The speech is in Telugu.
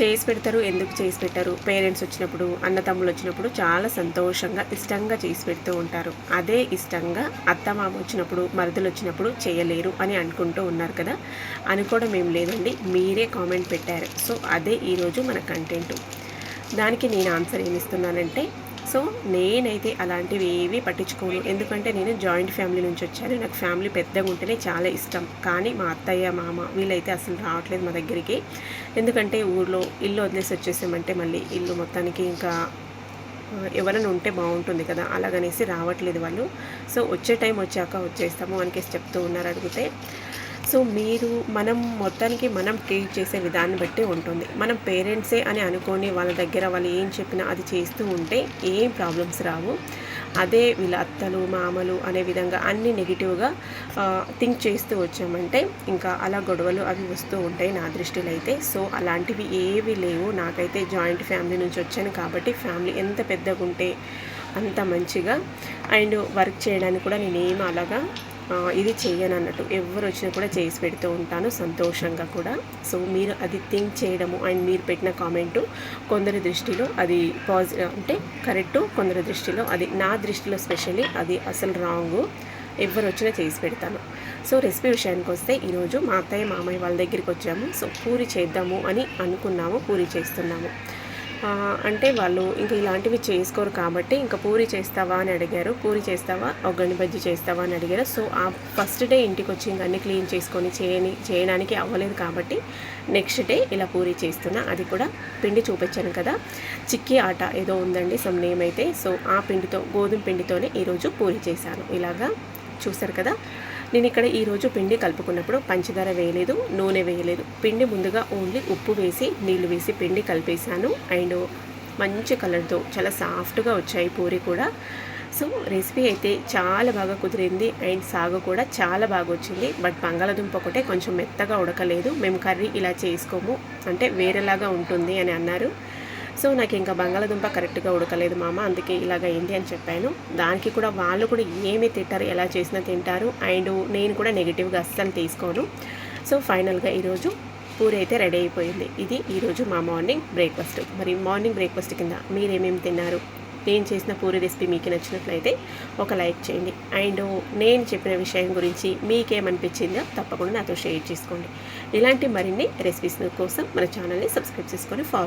చేసి పెడతారు. ఎందుకు చేసి పెట్టారు? పేరెంట్స్ వచ్చినప్పుడు, అన్నతమ్ములు వచ్చినప్పుడు చాలా సంతోషంగా, ఇష్టంగా చేసి పెడుతూ ఉంటారు. అదే ఇష్టంగా అత్తమామ వచ్చినప్పుడు, మరుదులు వచ్చినప్పుడు చేయలేరు అని అనుకుంటూ ఉన్నారు కదా. అనుకోవడం ఏం లేదండి, మీరే కామెంట్ పెట్టారు. సో అదే ఈరోజు మన కంటెంట్. దానికి నేను ఆన్సర్ ఏమిస్తున్నానంటే, సో నేనైతే అలాంటివి ఏవి పట్టించుకోను. ఎందుకంటే నేను జాయింట్ ఫ్యామిలీ నుంచి వచ్చాను. నాకు ఫ్యామిలీ పెద్దగా ఉంటేనే చాలా ఇష్టం. కానీ మా అత్తయ్య, మామ వీళ్ళైతే అసలు రావట్లేదు మా దగ్గరికి. ఎందుకంటే ఊర్లో ఇల్లు వదిలేసి వచ్చేసామంటే మళ్ళీ ఇల్లు మొత్తానికి ఇంకా ఎవరైనా ఉంటే బాగుంటుంది కదా, అలాగనేసి రావట్లేదు వాళ్ళు. సో వచ్చే టైం వచ్చాక వచ్చేస్తాము అనికేసి చెప్తూ ఉన్నారు అడిగితే. సో మనం మొత్తానికి మనం ట్రీట్ చేసే విధాన్ని బట్టి ఉంటుంది. మనం పేరెంట్సే అని అనుకొని వాళ్ళ దగ్గర వాళ్ళు ఏం చెప్పినా అది చేస్తూ ఉంటే ఏం ప్రాబ్లమ్స్ రావు. అదే వీళ్ళ అత్తలు, మామలు అనే విధంగా అన్నీ నెగిటివ్గా థింక్ చేస్తూ వచ్చామంటే ఇంకా అలా గొడవలు అవి వస్తూ ఉంటాయి నా దృష్టిలో అయితే. సో అలాంటివి ఏవి లేవు. నాకైతే జాయింట్ ఫ్యామిలీ నుంచి వచ్చాను కాబట్టి ఫ్యామిలీ ఎంత పెద్దగా ఉంటే అంత మంచిగా. అండ్ వర్క్ చేయడానికి కూడా నేనేం అలాగా ఇది చెయ్యను అన్నట్టు. ఎవరు వచ్చినా కూడా చేసి పెడుతూ ఉంటాను సంతోషంగా కూడా. సో మీరు అది థింక్ చేయడము అండ్ మీరు పెట్టిన కామెంటు కొందరి దృష్టిలో అది అంటే కరెక్టు, కొందరి దృష్టిలో అది, నా దృష్టిలో స్పెషల్లీ అది అసలు రాంగు. ఎవరు వచ్చినా చేసి పెడతాను. సో రెసిపీ విషయానికి వస్తే ఈరోజు మా అత్తయ్య, మామయ్య వాళ్ళ దగ్గరికి వచ్చాము. సో పూరి చేద్దాము అని అనుకున్నాము, పూరి చేస్తున్నాము. అంటే వాళ్ళు ఇంకా ఇలాంటివి చేసుకోరు కాబట్టి ఇంకా పూరి చేస్తావా అని అడిగారు. పూరి చేస్తావా, ఒగ్గని బజ్జీ చేస్తావా అని అడిగారు. సో ఆ ఫస్ట్ డే ఇంటికి వచ్చి ఇంక అన్నీ క్లీన్ చేసుకొని చేయడానికి అవ్వలేదు కాబట్టి నెక్స్ట్ డే ఇలా పూరి చేస్తున్నా. అది కూడా పిండి చూపించాను కదా, చిక్కీ ఆట ఏదో ఉందండి సమ్ నేమ్ అయితే. సో ఆ పిండితో, గోధుమ పిండితోనే ఈరోజు పూరి చేశాను. ఇలాగా చూసారు కదా. నేను ఇక్కడ ఈరోజు పిండి కలుపుకున్నప్పుడు పంచదార వేయలేదు, నూనె వేయలేదు. పిండి ముందుగా ఓన్లీ ఉప్పు వేసి, నీళ్ళు వేసి పిండి కలిపేశాను. అండ్ మంచి కలర్తో చాలా సాఫ్ట్గా వచ్చాయి పూరి కూడా. సో రెసిపీ అయితే చాలా బాగా కుదిరింది. అండ్ సాగు కూడా చాలా బాగా వచ్చింది. బట్ బంగాళాదుంప ఒకటే కొంచెం మెత్తగా ఉడకలేదు. మేము కర్రీ ఇలా చేసుకోము, అంటే వేరేలాగా ఉంటుంది అని అన్నారు. సో నాకు ఇంకా బంగాళాదుంప కరెక్ట్గా ఉడకలేదు మామ, అందుకే ఇలాగ అయింది అని చెప్పాను. దానికి కూడా వాళ్ళు కూడా ఏమీ తింటారు, ఎలా చేసినా తింటారు. అండ్ నేను కూడా నెగిటివ్గా అస్సలు తీసుకోను. సో ఫైనల్గా ఈరోజు పూరి అయితే రెడీ అయిపోయింది. ఇది ఈరోజు మా మార్నింగ్ బ్రేక్ఫాస్ట్. మరి మార్నింగ్ బ్రేక్ఫాస్ట్ కింద మీరేమేమి తిన్నారు? నేను చేసిన పూరి రెసిపీ మీకు నచ్చినట్లయితే ఒక లైక్ చేయండి. అండ్ నేను చెప్పిన విషయం గురించి మీకేమనిపించిందో తప్పకుండా నాతో షేర్ చేసుకోండి. ఇలాంటి మరిన్ని రెసిపీస్ కోసం మన ఛానల్ని సబ్స్క్రైబ్ చేసుకొని ఫాలో